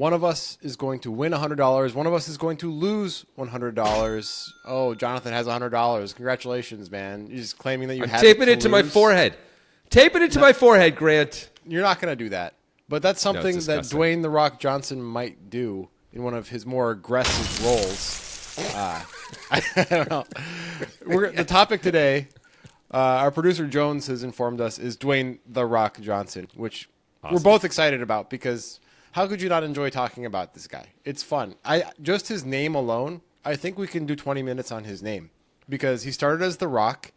One of us is going to win $100. One of us is going to lose $100. Oh, Jonathan has $100. Congratulations, man. You're just claiming that you have taping it to my forehead. Taping it to my forehead, Grant. You're not going to do that. But that's something that Dwayne "The Rock" Johnson might do in one of his more aggressive roles. I don't know. The topic today, our producer Jones has informed us, is Dwayne "The Rock" Johnson, which we're both excited about because how could you not enjoy talking about this guy? It's fun. Just his name alone, I think we can do 20 minutes on his name because he started as The Rock.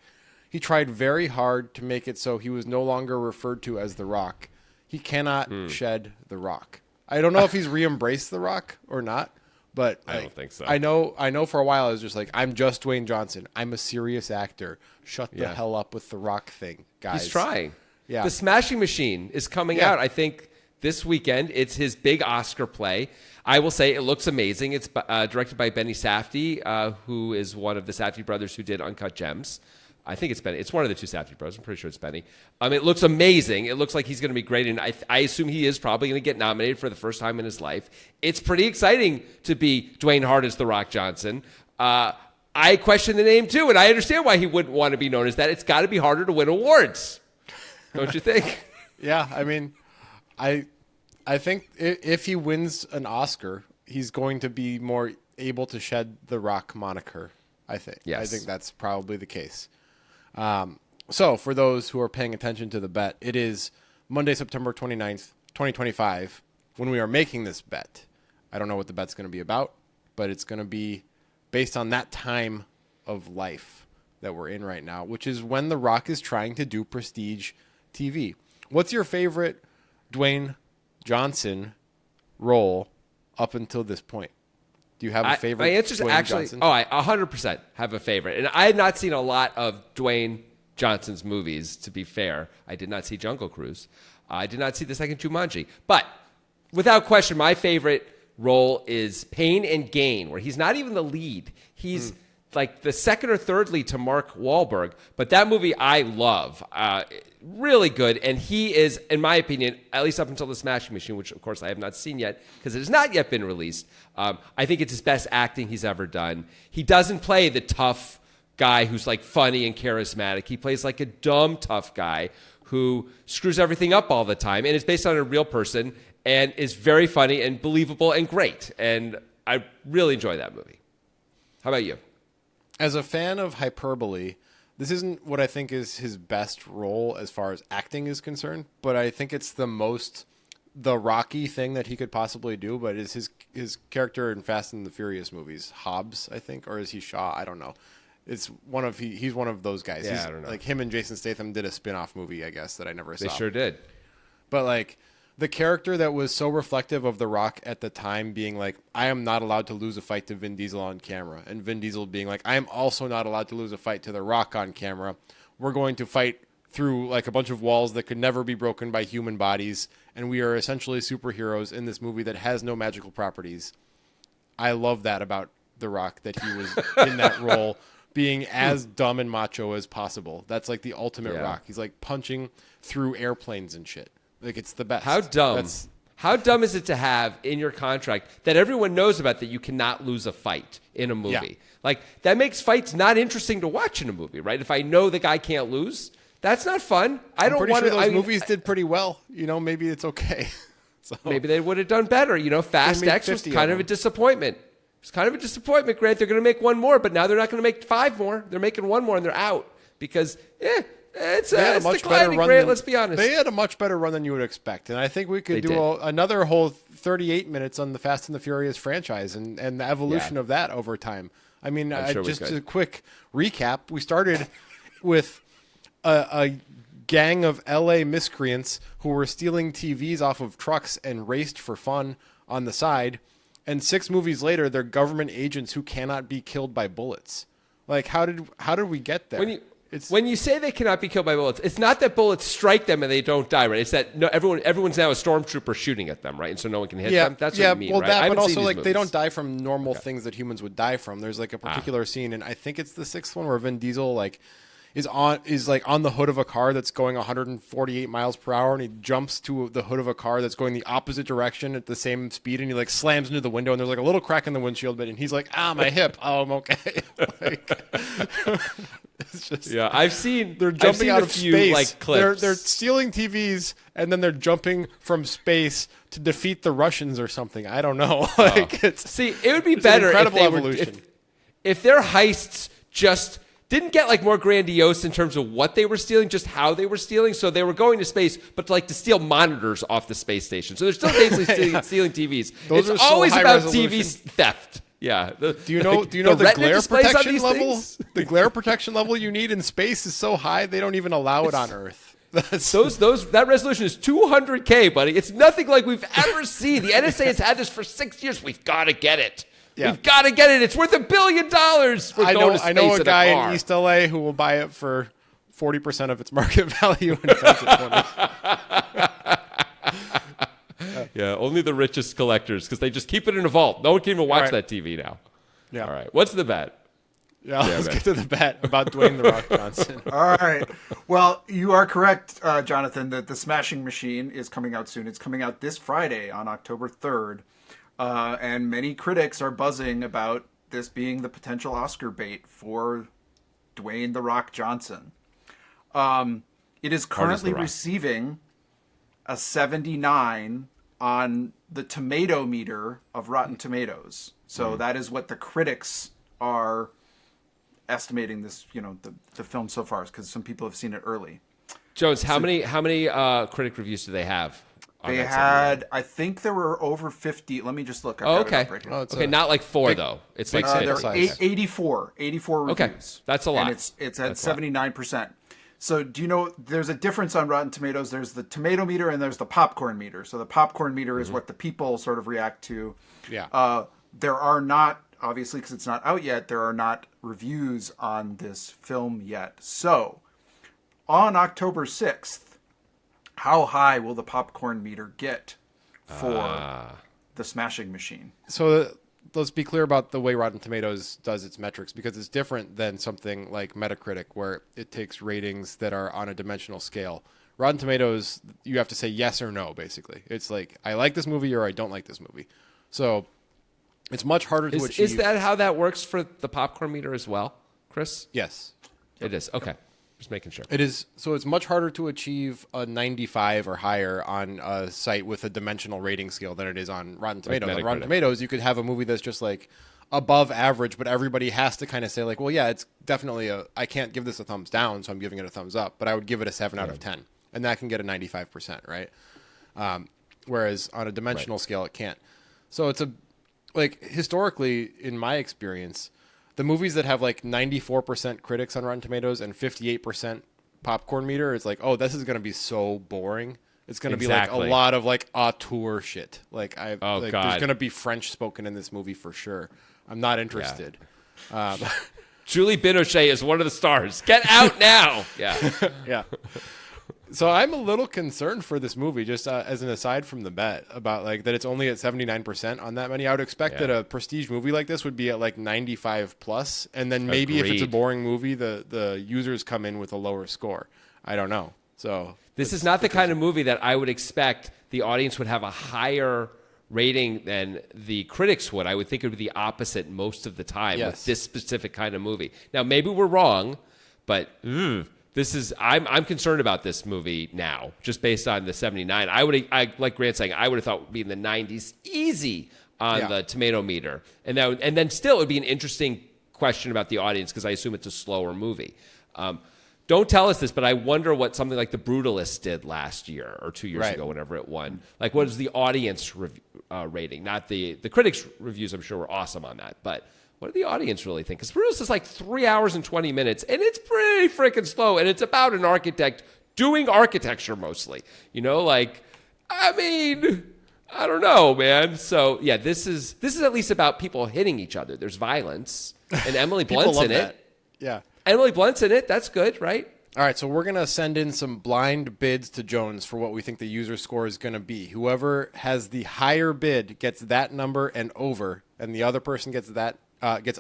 He tried very hard to make it so he was no longer referred to as The Rock. He cannot shed The Rock. I don't know if he's re-embraced The Rock or not, but I don't think so. I know for a while I was just like, I'm just Dwayne Johnson. I'm a serious actor. Shut the hell up with The Rock thing, guys. He's trying. Yeah. The Smashing Machine is coming out, I think, this weekend. It's his big Oscar play. I will say it looks amazing. It's directed by Benny Safdie, who is one of the Safdie brothers who did Uncut Gems. I think it's Benny. It's one of the two Safdie brothers. I'm pretty sure it's Benny. It looks amazing. It looks like he's going to be great, and I assume he is probably going to get nominated for the first time in his life. It's pretty exciting to be Dwayne Hart as The Rock Johnson. I question the name, too, and I understand why he wouldn't want to be known as that. It's got to be harder to win awards. Don't you think? Yeah, I mean, I think if he wins an Oscar, he's going to be more able to shed the Rock moniker, I think. Yes. I think that's probably the case. So for those who are paying attention to the bet, it is Monday, September 29th, 2025, when we are making this bet. I don't know what the bet's going to be about, but it's going to be based on that time of life that we're in right now, which is when The Rock is trying to do prestige TV. What's your favorite Dwayne Johnson role up until this point? Do you have a favorite? My answer is actually, Johnson? I 100% have a favorite. And I had not seen a lot of Dwayne Johnson's movies, to be fair. I did not see Jungle Cruise. I did not see the second Jumanji. But without question, my favorite role is Pain and Gain, where he's not even the lead. He's like the second or third lead to Mark Wahlberg. But that movie I love. Really good. And he is, in my opinion, at least up until The Smashing Machine, which of course I have not seen yet because it has not yet been released. I think it's his best acting he's ever done. He doesn't play the tough guy who's like funny and charismatic. He plays like a dumb, tough guy who screws everything up all the time. And it's based on a real person and is very funny and believable and great. And I really enjoy that movie. How about you? As a fan of hyperbole, this isn't what I think is his best role as far as acting is concerned, but I think it's the most the Rocky thing that he could possibly do, but is his character in Fast and the Furious movies. Hobbs, I think, or is he Shaw? I don't know. It's one of he's one of those guys. Yeah, I don't know. Like him and Jason Statham did a spin-off movie, I guess, that I never saw. They sure did. But like the character that was so reflective of The Rock at the time being like, I am not allowed to lose a fight to Vin Diesel on camera. And Vin Diesel being like, I am also not allowed to lose a fight to The Rock on camera. We're going to fight through like a bunch of walls that could never be broken by human bodies. And we are essentially superheroes in this movie that has no magical properties. I love that about The Rock, that he was in that role being as dumb and macho as possible. That's like the ultimate Rock. He's like punching through airplanes and shit. Like it's the best. How dumb. How dumb is it to have in your contract that everyone knows about that you cannot lose a fight in a movie? Yeah. Like that makes fights not interesting to watch in a movie, right? If I know the guy can't lose, that's not fun. I'm pretty sure those movies did pretty well. You know, maybe it's okay. So, maybe they would have done better. You know, Fast X was kind of a disappointment. It's kind of a disappointment, Grant. They're going to make one more, but now they're not going to make 5 more. They're making 1 more and they're out because, it's declining, Grant. Let's be honest. They had a much better run than you would expect. And I think we could do another whole 38 minutes on the Fast and the Furious franchise and the evolution of that over time. I mean, just a quick recap. We started with a gang of LA miscreants who were stealing TVs off of trucks and raced for fun on the side. And 6 movies later, they're government agents who cannot be killed by bullets. Like, how did we get there? When you say they cannot be killed by bullets, it's not that bullets strike them and they don't die, right? It's that everyone's now a stormtrooper shooting at them, right? And so no one can hit them. That's what I mean, right? That, but also like they don't die from normal things that humans would die from. There's like a particular scene, and I think it's the 6th one where Vin Diesel like is like on the hood of a car that's going 148 miles per hour, and he jumps to the hood of a car that's going the opposite direction at the same speed, and he like slams into the window, and there's like a little crack in the windshield bit, and he's like, my hip, I'm okay. Like, it's just, I've seen they're jumping out of space. Like clips. They're stealing TVs, and then they're jumping from space to defeat the Russians or something. I don't know. Like, it would be better if their heists just didn't get like more grandiose in terms of what they were stealing, just how they were stealing. So they were going to space, but to steal monitors off the space station. So they're still basically stealing TVs. It's always about TV theft. Yeah. Do you know the glare protection level? The glare protection level you need in space is so high they don't even allow it on Earth. That resolution is 200K, buddy. It's nothing like we've ever seen. The NSA has had this for 6 years. We've got to get it. Yeah. We've got to get it. It's worth $1 billion. I know a guy in East LA who will buy it for 40% of its market value and sells it for me. Yeah, only the richest collectors, because they just keep it in a vault. No one can even watch that TV now. Yeah. All right. What's the bet? Yeah, let's get to the bet about Dwayne "The Rock" Johnson. All right. Well, you are correct, Jonathan, that The Smashing Machine is coming out soon. It's coming out this Friday on October 3rd. And many critics are buzzing about this being the potential Oscar bait for Dwayne "The Rock" Johnson. It is currently receiving a 79 on the tomato meter of Rotten Tomatoes. So that is what the critics are estimating this, the film so far, because some people have seen it early. Jones, how many critic reviews do they have? They had, I think there were over 50. Let me just look. Okay. Okay, not like 4 though. It's like 84 reviews. Okay, that's a lot. And it's at 79%. So do you know there's a difference on Rotten Tomatoes? There's the tomato meter and there's the popcorn meter. So the popcorn meter is what the people sort of react to. Yeah. There are not, obviously because it's not out yet, there are not reviews on this film yet. So on October 6th, how high will the popcorn meter get for The Smashing Machine? So let's be clear about the way Rotten Tomatoes does its metrics, because it's different than something like Metacritic, where it takes ratings that are on a dimensional scale. Rotten Tomatoes, you have to say yes or no, basically. It's like, I like this movie or I don't like this movie. So it's much harder to achieve. Is that how that works for the popcorn meter as well, Chris? Yes. It is. Okay. Just making sure. It is. So it's much harder to achieve a 95 or higher on a site with a dimensional rating scale than it is on Rotten Tomatoes. On Rotten Tomatoes, you could have a movie that's just like above average, but everybody has to kind of say like, well, yeah, it's definitely I can't give this a thumbs down, so I'm giving it a thumbs up, but I would give it a 7 out of 10. And that can get a 95%, right? Whereas on a dimensional scale, it can't. So it's historically, in my experience, the movies that have like 94% critics on Rotten Tomatoes and 58% popcorn meter, it's like, oh, this is going to be so boring. It's going to be like a lot of like auteur shit. Like there's going to be French spoken in this movie for sure. I'm not interested. Yeah. Julie Binochet is one of the stars. Get out now. Yeah. Yeah. So I'm a little concerned for this movie, just as an aside from the bet, about like that it's only at 79% on that many. I would expect that a prestige movie like this would be at like 95 plus, and then maybe if it's a boring movie, the users come in with a lower score. I don't know. So this is not the kind of movie that I would expect the audience would have a higher rating than the critics would. I would think it would be the opposite most of the time with this specific kind of movie. Now maybe we're wrong, but I'm concerned about this movie now, just based on the 79. I like Grant saying, I would have thought it would be in the 90s easy on the tomato meter. And then still it would be an interesting question about the audience, because I assume it's a slower movie. Don't tell us this, but I wonder what something like The Brutalist did last year or 2 years ago, whenever it won. Like, what is the audience rating? Not the critics' reviews, I'm sure, were awesome on that, but what do the audience really think? Because Brutalist is like 3 hours and 20 minutes, and it's pretty freaking slow, and it's about an architect doing architecture mostly. I don't know, man. So, yeah, this is at least about people hitting each other. There's violence, and Emily Blunt's in it. Yeah. Emily Blunt's in it. That's good, right? All right, so we're going to send in some blind bids to Jones for what we think the user score is going to be. Whoever has the higher bid gets that number and over, and the other person gets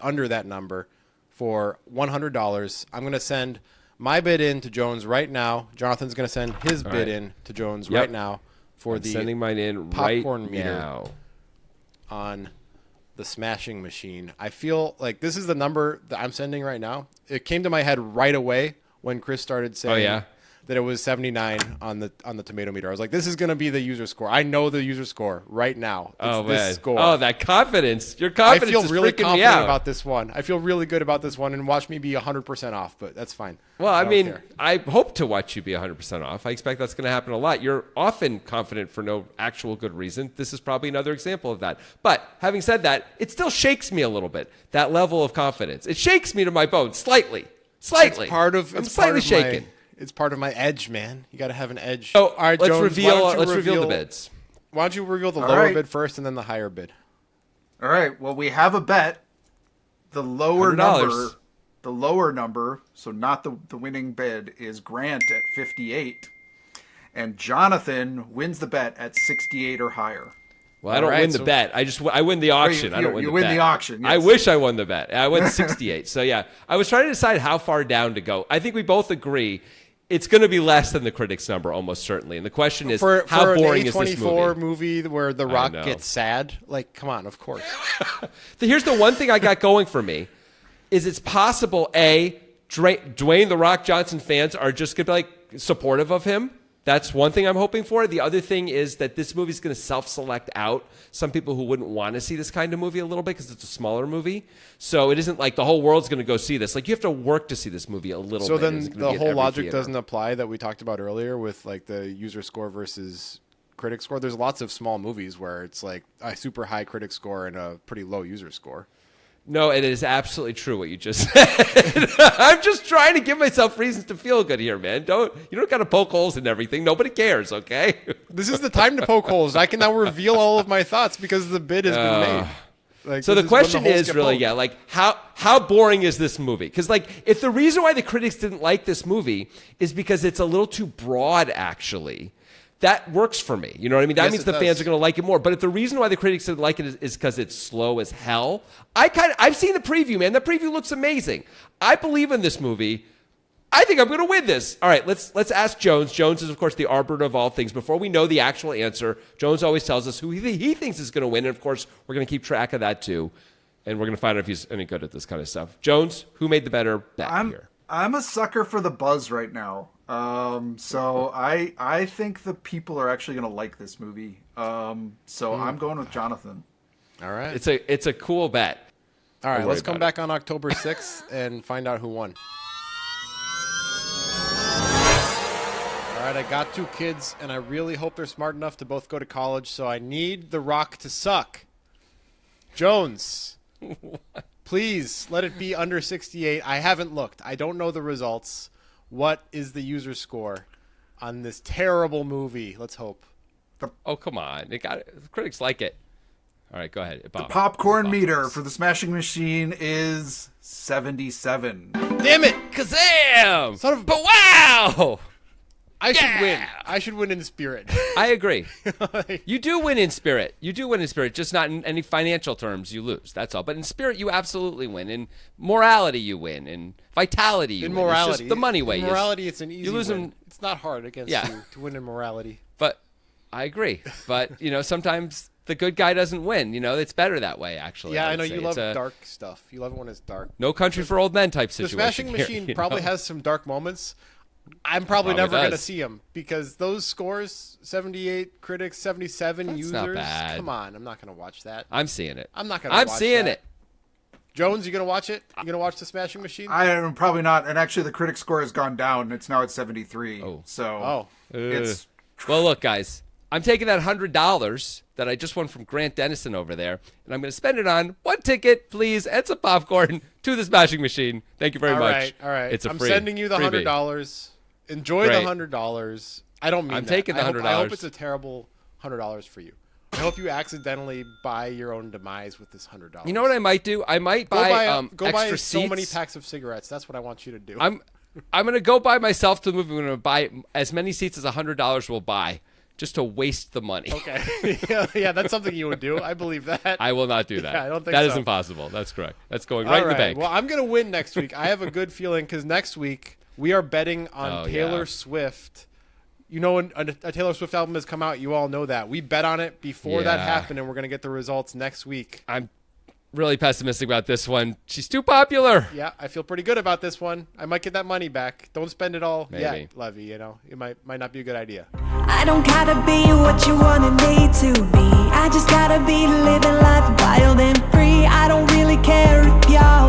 under that number for $100. I'm going to send my bid in to Jones right now. Jonathan's going to send his bid in to Jones right now for the sending mine in popcorn right meter now on the Smashing Machine. I feel like this is the number that I'm sending right now. It came to my head right away when Chris started saying that it was 79 on the tomato meter. I was like, this is going to be the user score. I know the user score right now. It's this score. Oh, that confidence. Your confidence is really freaking confident me out. about this one. I feel really good about this one, and watch me be 100% off, but that's fine. Well, I mean, I hope to watch you be 100% off. I expect that's going to happen a lot. You're often confident for no actual good reason. This is probably another example of that. But having said that, it still shakes me a little bit, that level of confidence. It shakes me to my bones slightly. Slightly. I'm slightly shaken. It's part of my edge, man. You got to have an edge. So, all right, let's reveal the bids. Why don't you reveal the lower bid first and then the higher bid? All right. Well, we have a bet. The lower number, so not the winning bid, is Grant at 58, and Jonathan wins the bet at 68 or higher. Well, I don't win the bet. I win the auction. I don't win the bet. You win the auction. Yes. I wish I won the bet. I went 68. So yeah, I was trying to decide how far down to go. I think we both agree it's going to be less than the critics' number, almost certainly. And the question is, how boring is this movie where The Rock gets sad? Like, come on, of course. Here's the one thing I got going for me, is it's possible, Dwayne The Rock Johnson fans are just going to be like supportive of him. That's one thing I'm hoping for. The other thing is that this movie is going to self-select out some people who wouldn't want to see this kind of movie a little bit because it's a smaller movie. So it isn't like the whole world's going to go see this. Like, you have to work to see this movie a little bit. So then the whole logic doesn't apply that we talked about earlier with like the user score versus critic score. There's lots of small movies where it's like a super high critic score and a pretty low user score. No, it is absolutely true what you just said. I'm just trying to give myself reasons to feel good here, man. You don't got to poke holes in everything. Nobody cares, okay? This is the time to poke holes. I can now reveal all of my thoughts because the bid has been made. Like, so the question is really, like, how boring is this movie? Because, like, if the reason why the critics didn't like this movie is because it's a little too broad, actually, that works for me. You know what I mean? That means the fans are going to like it more. But if the reason why the critics didn't like it is because it's slow as hell, I've seen the preview, man. The preview looks amazing. I believe in this movie. I think I'm going to win this. All right, let's ask Jones. Jones is, of course, the arbiter of all things. Before we know the actual answer, Jones always tells us who he thinks is going to win. And, of course, we're going to keep track of that, too. And we're going to find out if he's any good at this kind of stuff. Jones, who made the better bet here? I'm a sucker for the buzz right now. So I think the people are actually going to like this movie. So I'm going with Jonathan. All right. It's a cool bet. All right, let's come back on October 6th and find out who won. All right, I got 2 kids, and I really hope they're smart enough to both go to college, so I need The Rock to suck. Jones, please let it be under 68. I haven't looked. I don't know the results. What is the user score on this terrible movie? Let's hope. Oh, come on. The critics like it. All right, go ahead. Bob. The popcorn meter for the Smashing Machine is 77. Damn it! Kazam! Son of... But wow! I should win. I should win in spirit. I agree. You do win in spirit. Just not in any financial terms you lose. That's all. But in spirit, you absolutely win. In morality, you win. In vitality, you win. Morality, it's just the money way. In morality, it's an easy win. It's not hard against you to win in morality. But I agree. But, sometimes the good guy doesn't win. It's better that way, actually. Yeah, I know. You love dark stuff. You love it when it's dark. No Country for Old Men type situation. The Smashing Machine probably has some dark moments. I'm probably never going to see them because those scores, 78 critics, 77 users. Not bad. Come on, I'm not going to watch that. I'm seeing it. I'm not going to watch that. I'm seeing it. Jones, you going to watch it? You going to watch The Smashing Machine? I am probably not. And actually, the critic score has gone down. It's now at 73. It's... Well, look, guys. I'm taking that $100 that I just won from Grant Dennison over there, and I'm going to spend it on one ticket, please, and some popcorn to The Smashing Machine. Thank you very much. All right. It's a I'm free, sending you the freebie. $100. Enjoy the $100. I don't mean I'm that. taking the $100. I hope it's a terrible $100 for you. I hope you accidentally buy your own demise with this $100. You know what I might do? I might buy go extra buy seats. so many packs of cigarettes. That's what I want you to do. I'm going to go buy myself to the movie. I'm going to buy as many seats as $100 will buy. Just to waste the money. Okay. yeah, that's something you would do. I believe that. I will not do that. Yeah, I don't think that so. is impossible. That's correct. That's going right in the bank. Well, I'm going to win next week. I have a good feeling because next week We are betting on Taylor Swift. You know, when a Taylor Swift album has come out, you all know that. We bet on it before that happened, and we're going to get the results next week. I'm really pessimistic about this one. She's too popular. Yeah, I feel pretty good about this one. I might get that money back. Don't spend it all yet, Levy. You know, it might not be a good idea. I don't gotta be what you wanted me to be. I just gotta be living life wild and free. I don't really care if y'all